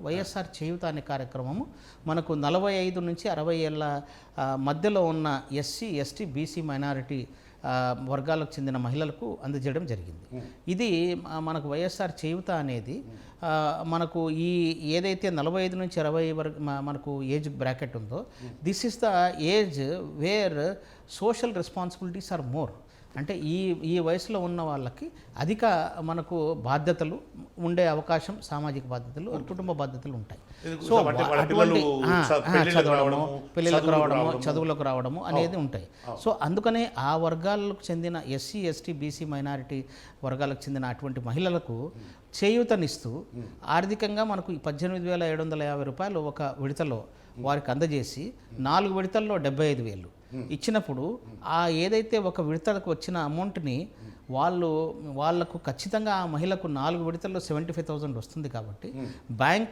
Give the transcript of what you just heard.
వైఎస్ఆర్ చేయూత అనే కార్యక్రమము మనకు 45 నుంచి 60 ఏళ్ళ మధ్యలో ఉన్న ఎస్సీ, ఎస్టీ, బీసీ మైనారిటీ వర్గాలకు చెందిన మహిళలకు అందజేయడం జరిగింది. ఇది మనకు వైఎస్ఆర్ చేయూత అనేది మనకు ఈ ఏదైతే 45 నుంచి 60 వరకు మనకు ఏజ్ బ్రాకెట్ ఉందో, this is the age where social responsibilities are more. అంటే ఈ వయసులో ఉన్న వాళ్ళకి అధిక మనకు బాధ్యతలు ఉండే అవకాశం, సామాజిక బాధ్యతలు, కుటుంబ బాధ్యతలు ఉంటాయి. సో అటువంటి చదవడము, పిల్లలకు రావడము, చదువులకు రావడము అనేది ఉంటాయి. సో అందుకనే ఆ వర్గాలకు చెందిన ఎస్సీ, ఎస్టీ, బీసీ మైనారిటీ వర్గాలకు చెందిన అటువంటి మహిళలకు చేయూతనిస్తూ ఆర్థికంగా మనకు 18,750 రూపాయలు ఒక విడతలో వారికి అందజేసి 4 విడతల్లో 75,000 ఇచ్చినప్పుడు ఏదైతే ఒక విడతలకు వచ్చిన అమౌంట్ని వాళ్ళకు ఖచ్చితంగా ఆ మహిళకు 4 విడతల్లో 75,000 వస్తుంది. కాబట్టి బ్యాంక్